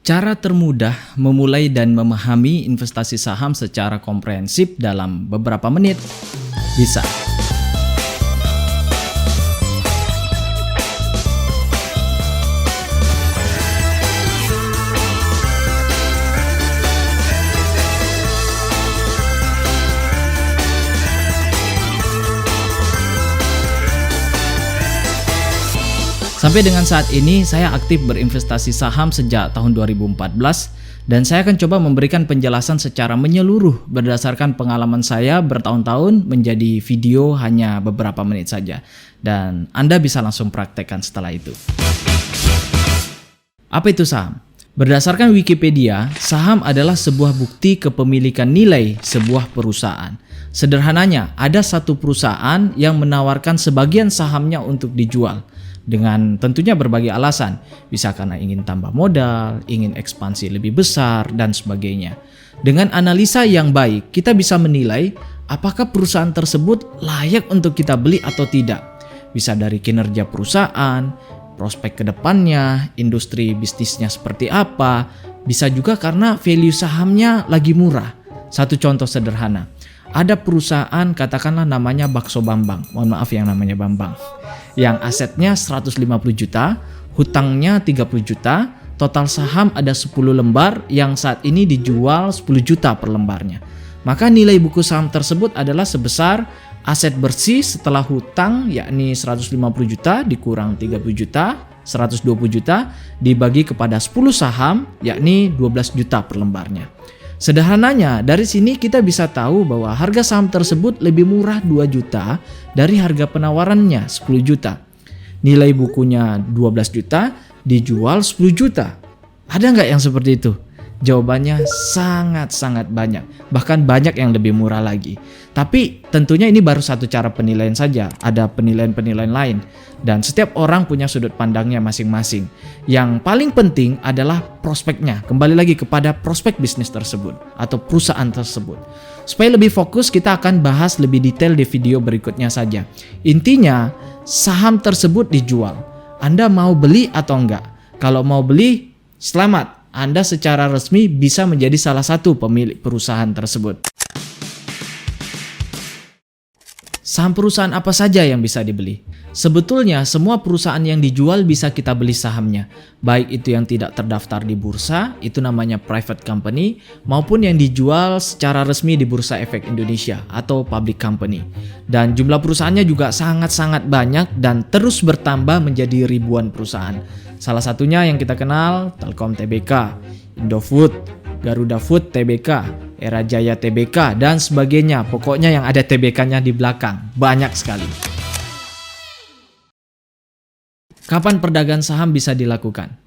Cara termudah memulai dan memahami investasi saham secara komprehensif dalam beberapa menit. Bisa. Sampai dengan saat ini saya aktif berinvestasi saham sejak tahun 2014 dan saya akan coba memberikan penjelasan secara menyeluruh berdasarkan pengalaman saya bertahun-tahun menjadi video hanya beberapa menit saja dan Anda bisa langsung praktekkan setelah itu. Apa itu saham? Berdasarkan Wikipedia, saham adalah sebuah bukti kepemilikan nilai sebuah perusahaan. Sederhananya, ada satu perusahaan yang menawarkan sebagian sahamnya untuk dijual. Dengan tentunya berbagai alasan, bisa karena ingin tambah modal, ingin ekspansi lebih besar, dan sebagainya. Dengan analisa yang baik, kita bisa menilai apakah perusahaan tersebut layak untuk kita beli atau tidak. Bisa dari kinerja perusahaan, prospek kedepannya, industri bisnisnya seperti apa, bisa juga karena value sahamnya lagi murah. Satu contoh sederhana, ada perusahaan katakanlah namanya Bakso Bambang, mohon maaf yang namanya Bambang, yang asetnya 150 juta, hutangnya 30 juta, total saham ada 10 lembar yang saat ini dijual 10 juta per lembarnya. Maka nilai buku saham tersebut adalah sebesar aset bersih setelah hutang yakni 150 juta dikurang 30 juta, 120 juta dibagi kepada 10 saham yakni 12 juta per lembarnya. Sederhananya, dari sini kita bisa tahu bahwa harga saham tersebut lebih murah 2 juta dari harga penawarannya 10 juta. Nilai bukunya 12 juta, dijual 10 juta. Ada nggak yang seperti itu? Jawabannya sangat-sangat banyak. Bahkan banyak yang lebih murah lagi. Tapi tentunya ini baru satu cara penilaian saja. Ada penilaian-penilaian lain. Dan setiap orang punya sudut pandangnya masing-masing. Yang paling penting adalah prospeknya. Kembali lagi kepada prospek bisnis tersebut atau perusahaan tersebut. Supaya lebih fokus, kita akan bahas lebih detail di video berikutnya saja. Intinya, saham tersebut dijual. Anda mau beli atau enggak? Kalau mau beli, selamat. Anda secara resmi bisa menjadi salah satu pemilik perusahaan tersebut. Saham perusahaan apa saja yang bisa dibeli? Sebetulnya semua perusahaan yang dijual bisa kita beli sahamnya. Baik itu yang tidak terdaftar di bursa, itu namanya private company, maupun yang dijual secara resmi di Bursa Efek Indonesia atau public company. Dan jumlah perusahaannya juga sangat-sangat banyak dan terus bertambah menjadi ribuan perusahaan. Salah satunya yang kita kenal, Telkom Tbk, Indofood, Garuda Food Tbk, Era Jaya Tbk, dan sebagainya. Pokoknya yang ada Tbk-nya di belakang. Banyak sekali. Kapan perdagangan saham bisa dilakukan?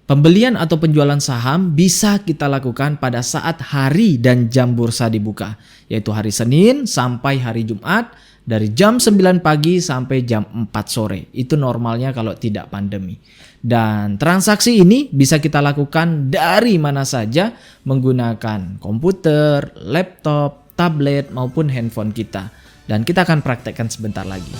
Pembelian atau penjualan saham bisa kita lakukan pada saat hari dan jam bursa dibuka, yaitu hari Senin sampai hari Jumat, dari jam 9 pagi sampai jam 4 sore. Itu normalnya kalau tidak pandemi. Dan transaksi ini bisa kita lakukan dari mana saja menggunakan komputer, laptop, tablet, maupun handphone kita. Dan kita akan praktekkan sebentar lagi.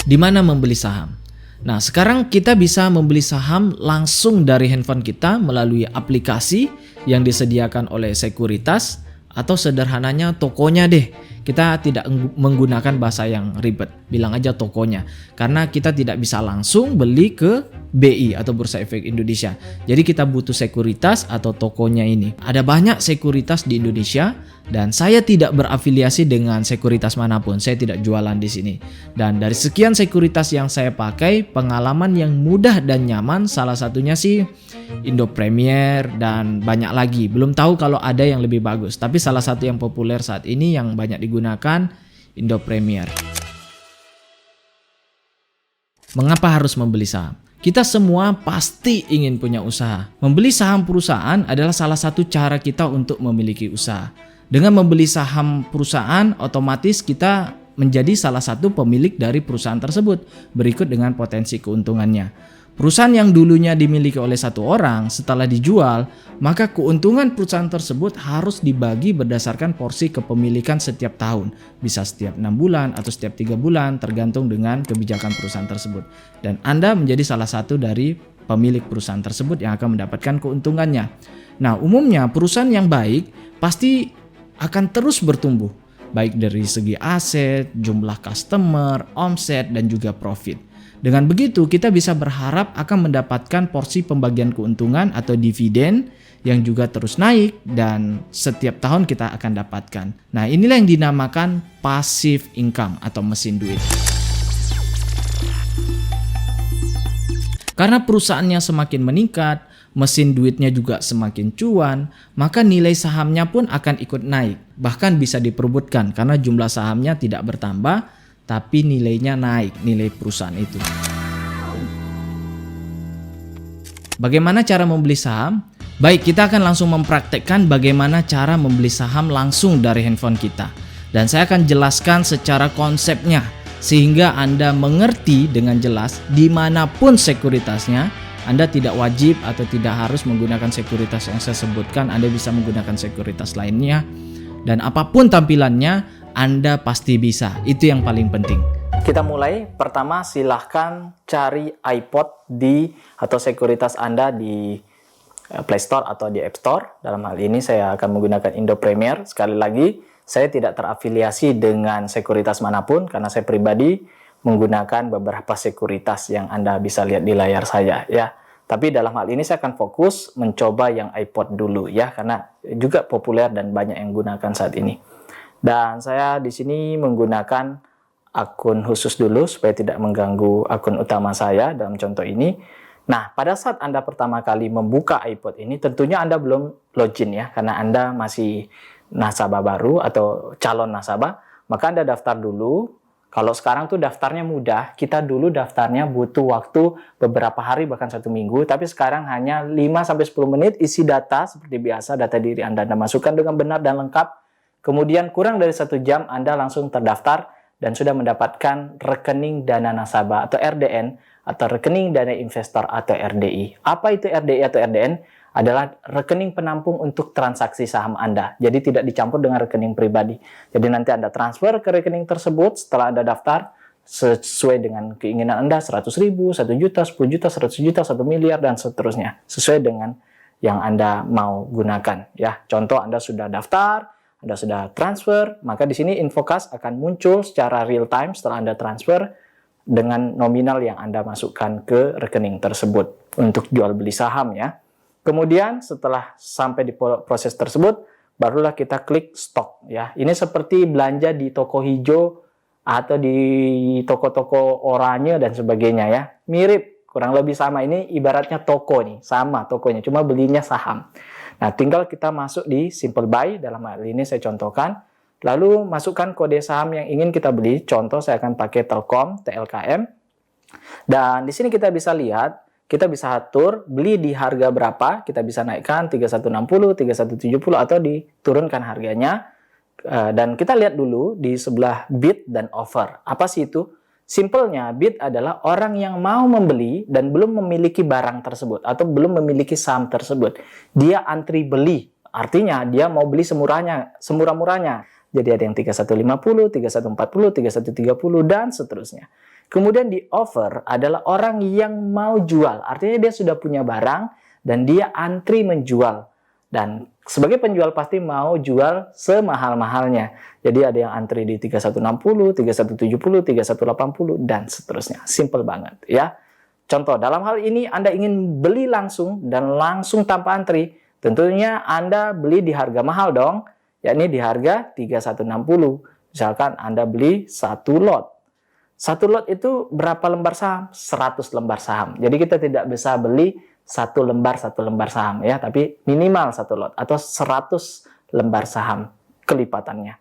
Di mana membeli saham? Nah, sekarang kita bisa membeli saham langsung dari handphone kita melalui aplikasi yang disediakan oleh sekuritas atau sederhananya tokonya deh. Kita tidak menggunakan bahasa yang ribet, bilang aja tokonya. Karena kita tidak bisa langsung beli ke BI atau Bursa Efek Indonesia. Jadi kita butuh sekuritas atau tokonya ini. Ada banyak sekuritas di Indonesia dan saya tidak berafiliasi dengan sekuritas manapun. Saya tidak jualan di sini. Dan dari sekian sekuritas yang saya pakai, pengalaman yang mudah dan nyaman salah satunya sih Indo Premier dan banyak lagi. Belum tahu kalau ada yang lebih bagus. Tapi salah satu yang populer saat ini yang banyak digunakan Indo Premier. Mengapa harus membeli saham? Kita semua pasti ingin punya usaha. Membeli saham perusahaan adalah salah satu cara kita untuk memiliki usaha. Dengan membeli saham perusahaan, otomatis kita menjadi salah satu pemilik dari perusahaan tersebut. Berikut dengan potensi keuntungannya. Perusahaan yang dulunya dimiliki oleh satu orang setelah dijual, maka keuntungan perusahaan tersebut harus dibagi berdasarkan porsi kepemilikan setiap tahun. Bisa setiap 6 bulan atau setiap 3 bulan tergantung dengan kebijakan perusahaan tersebut. Dan Anda menjadi salah satu dari pemilik perusahaan tersebut yang akan mendapatkan keuntungannya. Nah, umumnya perusahaan yang baik pasti akan terus bertumbuh, baik dari segi aset, jumlah customer, omset, dan juga profit. Dengan begitu, kita bisa berharap akan mendapatkan porsi pembagian keuntungan atau dividen yang juga terus naik dan setiap tahun kita akan dapatkan. Nah, inilah yang dinamakan passive income atau mesin duit. Karena perusahaannya semakin meningkat, mesin duitnya juga semakin cuan, maka nilai sahamnya pun akan ikut naik. Bahkan bisa diperebutkan karena jumlah sahamnya tidak bertambah, tapi nilainya naik, nilai perusahaan itu. Bagaimana cara membeli saham? Baik, kita akan langsung mempraktekkan bagaimana cara membeli saham langsung dari handphone kita. Dan saya akan jelaskan secara konsepnya, sehingga Anda mengerti dengan jelas dimanapun sekuritasnya. Anda tidak wajib atau tidak harus menggunakan sekuritas yang saya sebutkan. Anda bisa menggunakan sekuritas lainnya. Dan apapun tampilannya, Anda pasti bisa. Itu yang paling penting. Kita mulai. Pertama, silahkan cari iPod atau sekuritas Anda di Play Store atau di App Store. Dalam hal ini saya akan menggunakan Indo Premier. Sekali lagi, saya tidak terafiliasi dengan sekuritas manapun karena saya pribadi menggunakan beberapa sekuritas yang Anda bisa lihat di layar saya, ya. Tapi dalam hal ini saya akan fokus mencoba yang iPod dulu, ya, karena juga populer dan banyak yang gunakan saat ini. Dan saya di sini menggunakan akun khusus dulu supaya tidak mengganggu akun utama saya dalam contoh ini. Nah, pada saat Anda pertama kali membuka iPod ini, tentunya Anda belum login ya, karena Anda masih nasabah baru atau calon nasabah, maka Anda daftar dulu. Kalau sekarang tuh daftarnya mudah, kita dulu daftarnya butuh waktu beberapa hari bahkan 1 minggu, tapi sekarang hanya 5-10 menit isi data seperti biasa, data diri Anda masukkan dengan benar dan lengkap. Kemudian kurang dari 1 jam Anda langsung terdaftar dan sudah mendapatkan rekening dana nasabah atau RDN atau rekening dana investor atau RDI. Apa itu RDI atau RDN? Adalah rekening penampung untuk transaksi saham Anda. Jadi tidak dicampur dengan rekening pribadi. Jadi nanti Anda transfer ke rekening tersebut setelah Anda daftar sesuai dengan keinginan Anda, 100.000, 1 juta, 10 juta, 100 juta, 1 miliar, dan seterusnya. Sesuai dengan yang Anda mau gunakan. Ya, contoh Anda sudah daftar, Anda sudah transfer, maka di sini Infocas akan muncul secara real time setelah Anda transfer dengan nominal yang Anda masukkan ke rekening tersebut untuk jual beli saham ya. Kemudian setelah sampai di proses tersebut, barulah kita klik stok ya. Ini seperti belanja di toko hijau atau di toko-toko oranye dan sebagainya ya. Mirip, kurang lebih sama. Ini ibaratnya toko nih, sama tokonya, cuma belinya saham. Nah, tinggal kita masuk di Simple Buy, dalam hal ini saya contohkan. Lalu masukkan kode saham yang ingin kita beli. Contoh saya akan pakai Telkom, TLKM. Dan di sini kita bisa lihat, kita bisa atur beli di harga berapa, kita bisa naikkan 3160, 3170 atau diturunkan harganya. Dan kita lihat dulu di sebelah bid dan offer. Apa sih itu? Simpelnya, bid adalah orang yang mau membeli dan belum memiliki barang tersebut atau belum memiliki saham tersebut. Dia antri beli, artinya dia mau beli semurah-murahnya. Jadi ada yang 3150, 3140, 3130 dan seterusnya. Kemudian di offer adalah orang yang mau jual, artinya dia sudah punya barang dan dia antri menjual. Dan sebagai penjual pasti mau jual semahal-mahalnya. Jadi ada yang antri di 3160, 3170, 3180 dan seterusnya. Simple banget ya. Contoh, dalam hal ini Anda ingin beli langsung dan langsung tanpa antri. Tentunya Anda beli di harga mahal dong, yakni di harga 3160. Misalkan Anda beli 1 lot. 1 lot itu berapa lembar saham? 100 lembar saham. Jadi kita tidak bisa beli 1 lembar saham ya, tapi minimal 1 lot atau 100 lembar saham kelipatannya.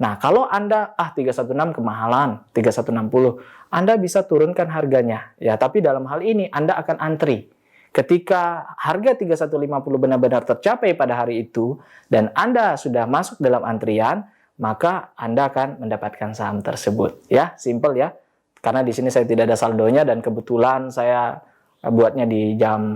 Nah, kalau Anda 316 kemahalan, 3160, Anda bisa turunkan harganya ya, tapi dalam hal ini Anda akan antri. Ketika harga 3150 benar-benar tercapai pada hari itu dan Anda sudah masuk dalam antrian, maka Anda akan mendapatkan saham tersebut ya, simple ya. Karena di sini saya tidak ada saldonya dan kebetulan saya buatnya di jam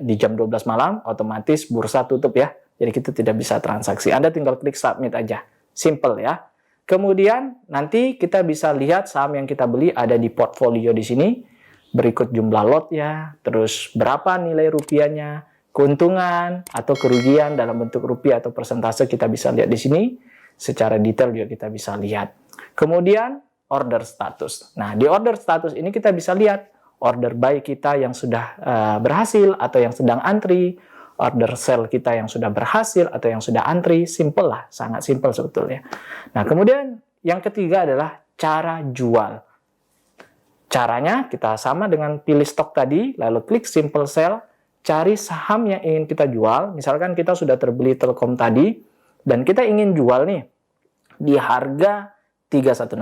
di jam 12 malam, otomatis bursa tutup ya. Jadi kita tidak bisa transaksi. Anda tinggal klik submit aja. Simple ya. Kemudian nanti kita bisa lihat saham yang kita beli ada di portfolio di sini. Berikut jumlah lot ya, terus berapa nilai rupiahnya, keuntungan atau kerugian dalam bentuk rupiah atau persentase kita bisa lihat di sini. Secara detail juga kita bisa lihat. Kemudian order status. Nah, di order status ini kita bisa lihat order buy kita yang sudah berhasil atau yang sedang antri, order sell kita yang sudah berhasil atau yang sudah antri. Simple lah, sangat simple sebetulnya. Nah, kemudian yang ketiga adalah cara jual. Caranya kita sama dengan pilih stok tadi, lalu klik simple sell, cari saham yang ingin kita jual. Misalkan kita sudah terbeli Telkom tadi, dan kita ingin jual nih di harga 3160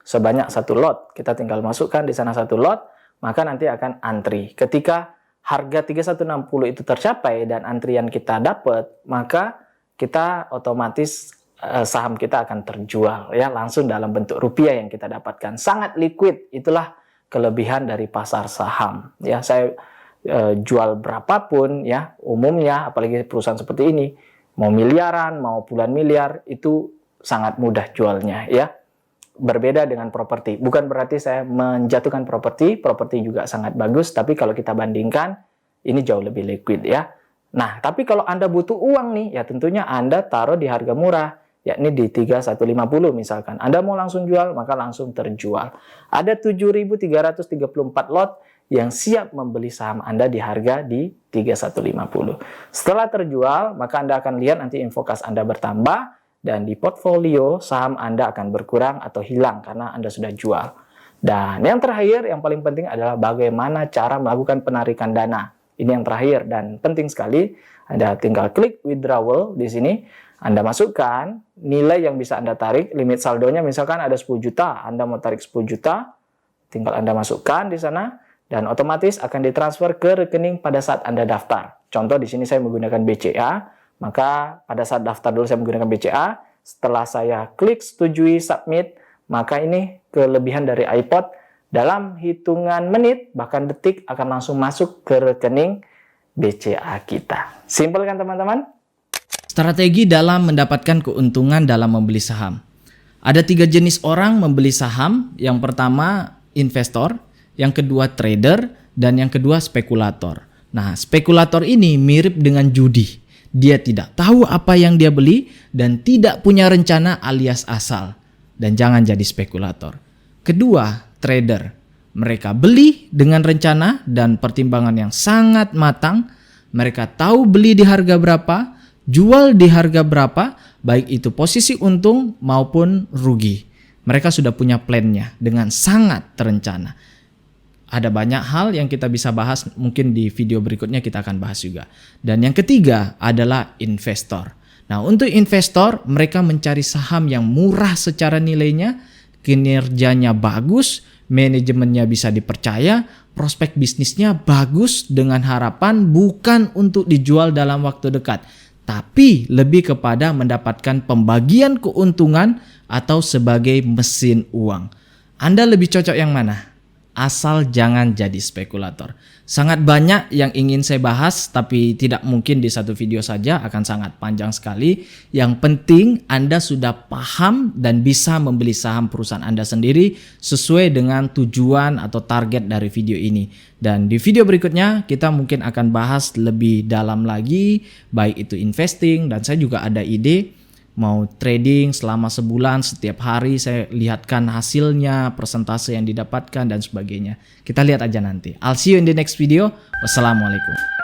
sebanyak satu lot. Kita tinggal masukkan di sana satu lot, maka nanti akan antri. Ketika harga 3160 itu tercapai dan antrian kita dapat, maka kita otomatis saham kita akan terjual ya langsung dalam bentuk rupiah yang kita dapatkan. Sangat liquid, itulah kelebihan dari pasar saham. Ya, saya jual berapapun ya, umumnya apalagi perusahaan seperti ini, mau miliaran, mau puluhan miliar, itu sangat mudah jualnya ya. Berbeda dengan properti. Bukan berarti saya menjatuhkan properti juga sangat bagus, tapi kalau kita bandingkan ini jauh lebih liquid ya. Nah, tapi kalau Anda butuh uang nih, ya tentunya Anda taruh di harga murah, yakni di 3150 misalkan. Anda mau langsung jual, maka langsung terjual. Ada 7.334 lot yang siap membeli saham Anda di harga di 3150. Setelah terjual, maka Anda akan lihat nanti info kas Anda bertambah, dan di portfolio saham Anda akan berkurang atau hilang karena Anda sudah jual. Dan yang terakhir, yang paling penting adalah bagaimana cara melakukan penarikan dana. Ini yang terakhir dan penting sekali. Anda tinggal klik withdrawal di sini. Anda masukkan nilai yang bisa Anda tarik, limit saldonya misalkan ada 10 juta, Anda mau tarik 10 juta, tinggal Anda masukkan di sana, dan otomatis akan ditransfer ke rekening pada saat Anda daftar. Contoh di sini saya menggunakan BCA, maka pada saat daftar dulu saya menggunakan BCA, setelah saya klik setujui submit, maka ini kelebihan dari iPod, dalam hitungan menit, bahkan detik akan langsung masuk ke rekening BCA kita. Simpel kan teman-teman? Strategi dalam mendapatkan keuntungan dalam membeli saham. Ada 3 jenis orang membeli saham. Yang pertama investor, yang kedua trader, dan yang kedua spekulator. Nah, spekulator ini mirip dengan judi. Dia tidak tahu apa yang dia beli dan tidak punya rencana alias asal. Dan jangan jadi spekulator. Kedua, trader. Mereka beli dengan rencana dan pertimbangan yang sangat matang. Mereka tahu beli di harga berapa, jual di harga berapa, baik itu posisi untung maupun rugi. Mereka sudah punya plannya dengan sangat terencana. Ada banyak hal yang kita bisa bahas, mungkin di video berikutnya kita akan bahas juga. Dan yang ketiga adalah investor. Nah, untuk investor, mereka mencari saham yang murah secara nilainya, kinerjanya bagus, manajemennya bisa dipercaya, prospek bisnisnya bagus dengan harapan bukan untuk dijual dalam waktu dekat, tapi lebih kepada mendapatkan pembagian keuntungan atau sebagai mesin uang. Anda lebih cocok yang mana? Asal jangan jadi spekulator. Sangat banyak yang ingin saya bahas, tapi tidak mungkin di satu video saja, akan sangat panjang sekali. Yang penting Anda sudah paham dan bisa membeli saham perusahaan Anda sendiri sesuai dengan tujuan atau target dari video ini. Dan di video berikutnya kita mungkin akan bahas lebih dalam lagi, baik itu investing, dan saya juga ada ide mau trading selama sebulan, setiap hari saya lihatkan hasilnya, persentase yang didapatkan dan sebagainya. Kita lihat aja nanti. I'll see you in the next video. Wassalamualaikum.